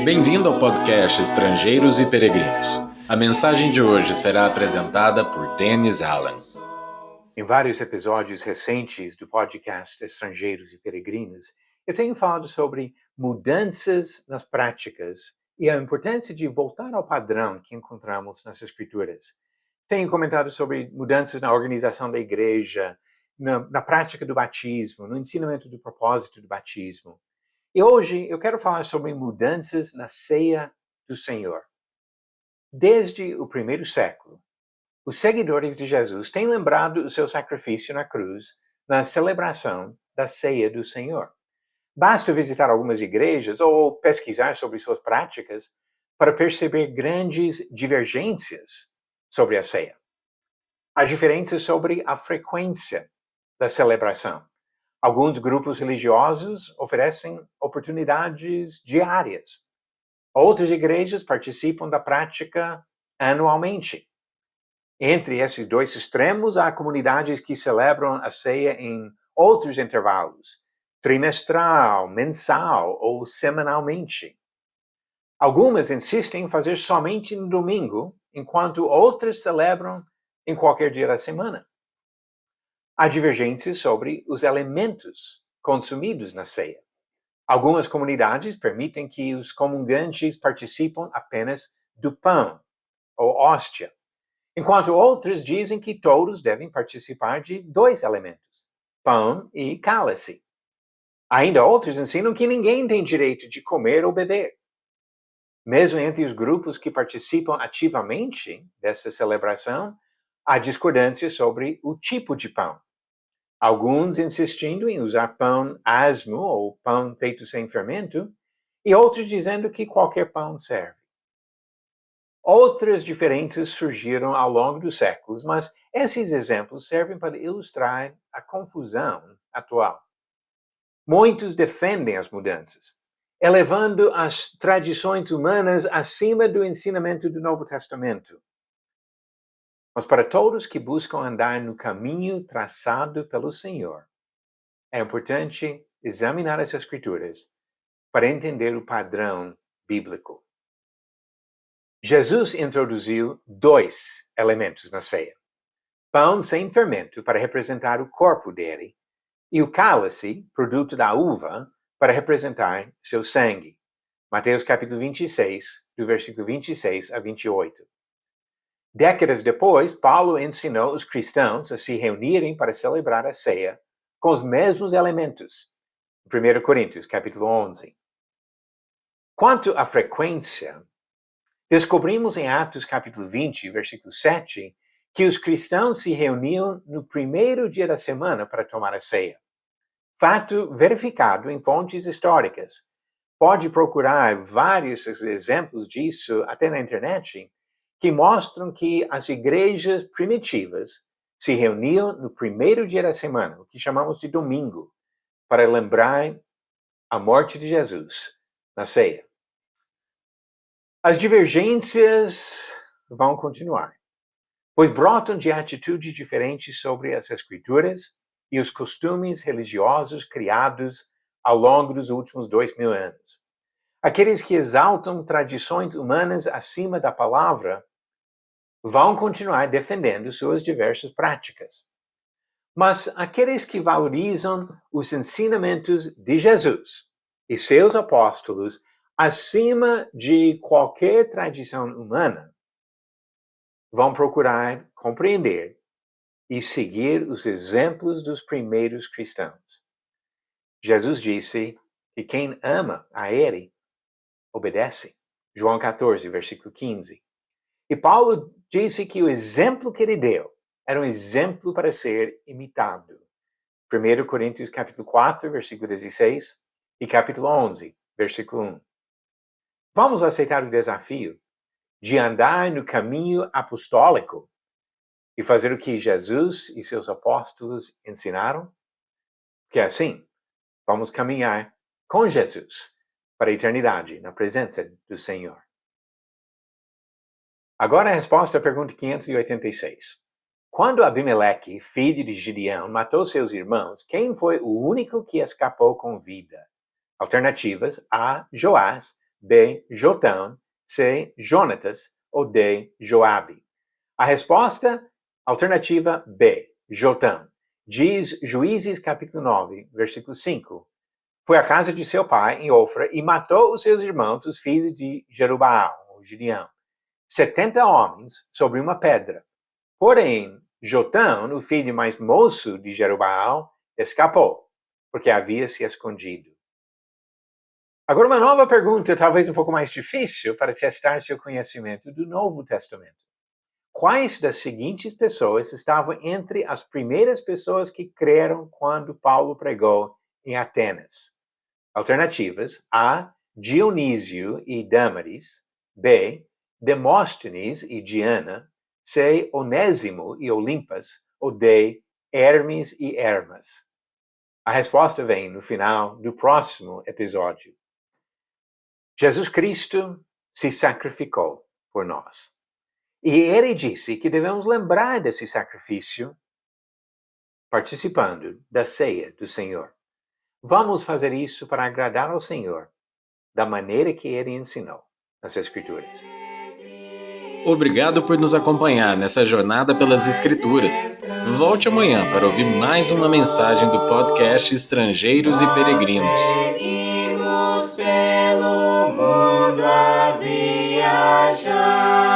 Bem-vindo ao podcast Estrangeiros e Peregrinos. A mensagem de hoje será apresentada por Dennis Allen. Em vários episódios recentes do podcast Estrangeiros e Peregrinos, eu tenho falado sobre mudanças nas práticas e a importância de voltar ao padrão que encontramos nas Escrituras. Tenho comentado sobre mudanças na organização da igreja, na prática do batismo, no ensinamento do propósito do batismo. E hoje eu quero falar sobre mudanças na ceia do Senhor. Desde o primeiro século, os seguidores de Jesus têm lembrado o seu sacrifício na cruz na celebração da ceia do Senhor. Basta visitar algumas igrejas ou pesquisar sobre suas práticas para perceber grandes divergências sobre a ceia. Há diferenças sobre a frequência da celebração. Alguns grupos religiosos oferecem oportunidades diárias. Outras igrejas participam da prática anualmente. Entre esses dois extremos, há comunidades que celebram a ceia em outros intervalos, trimestral, mensal ou semanalmente. Algumas insistem em fazer somente no domingo, enquanto outras celebram em qualquer dia da semana. Há divergências sobre os elementos consumidos na ceia. Algumas comunidades permitem que os comungantes participem apenas do pão ou hóstia, enquanto outras dizem que todos devem participar de dois elementos, pão e cálice. Ainda outros ensinam que ninguém tem direito de comer ou beber. Mesmo entre os grupos que participam ativamente dessa celebração, há discordância sobre o tipo de pão. Alguns insistindo em usar pão asmo ou pão feito sem fermento, e outros dizendo que qualquer pão serve. Outras diferenças surgiram ao longo dos séculos, mas esses exemplos servem para ilustrar a confusão atual. Muitos defendem as mudanças, elevando as tradições humanas acima do ensinamento do Novo Testamento. Mas para todos que buscam andar no caminho traçado pelo Senhor, é importante examinar as Escrituras para entender o padrão bíblico. Jesus introduziu dois elementos na ceia: pão sem fermento, para representar o corpo dele, e o cálice, produto da uva, para representar seu sangue. Mateus capítulo 26, do versículo 26 a 28. Décadas depois, Paulo ensinou os cristãos a se reunirem para celebrar a ceia com os mesmos elementos. 1 Coríntios, capítulo 11. Quanto à frequência, descobrimos em Atos, capítulo 20, versículo 7, que os cristãos se reuniam no primeiro dia da semana para tomar a ceia. Fato verificado em fontes históricas. Pode procurar vários exemplos disso até na internet, que mostram que as igrejas primitivas se reuniam no primeiro dia da semana, o que chamamos de domingo, para lembrar a morte de Jesus na ceia. As divergências vão continuar, pois brotam de atitudes diferentes sobre as Escrituras e os costumes religiosos criados ao longo dos últimos 2000 anos. Aqueles que exaltam tradições humanas acima da palavra vão continuar defendendo suas diversas práticas. Mas aqueles que valorizam os ensinamentos de Jesus e seus apóstolos acima de qualquer tradição humana vão procurar compreender e seguir os exemplos dos primeiros cristãos. Jesus disse que quem ama a Ele obedece. João 14, versículo 15. E Paulo disse que o exemplo que ele deu era um exemplo para ser imitado. 1 Coríntios capítulo 4, versículo 16 e capítulo 11, versículo 1. Vamos aceitar o desafio de andar no caminho apostólico e fazer o que Jesus e seus apóstolos ensinaram? Porque assim, vamos caminhar com Jesus para a eternidade, na presença do Senhor. Agora a resposta à pergunta 586. Quando Abimeleque, filho de Gideão, matou seus irmãos, quem foi o único que escapou com vida? Alternativas A, Joás, B. Jotão, C. Jonatas ou D. Joabe? A resposta, alternativa B. Jotão. Diz Juízes capítulo 9, versículo 5. Foi à casa de seu pai, em Ofra, e matou os seus irmãos, os filhos de Jerubaal, ou Gideão, 70 homens sobre uma pedra. Porém, Jotão, o filho mais moço de Jerubaal, escapou, porque havia se escondido. Agora uma nova pergunta, talvez um pouco mais difícil, para testar seu conhecimento do Novo Testamento. Quais das seguintes pessoas estavam entre as primeiras pessoas que creram quando Paulo pregou em Atenas? Alternativas: A. Dionísio e Dâmaris, B. Demóstenes e Diana, C. Onésimo e Olimpas, ou D. Hermes e Hermas. A resposta vem no final do próximo episódio. Jesus Cristo se sacrificou por nós. E ele disse que devemos lembrar desse sacrifício participando da ceia do Senhor. Vamos fazer isso para agradar ao Senhor, da maneira que ele ensinou nas Escrituras. Obrigado por nos acompanhar nessa jornada pelas Escrituras. Volte amanhã para ouvir mais uma mensagem do podcast Estrangeiros e Peregrinos. Seguimos pelo mundo a viajar.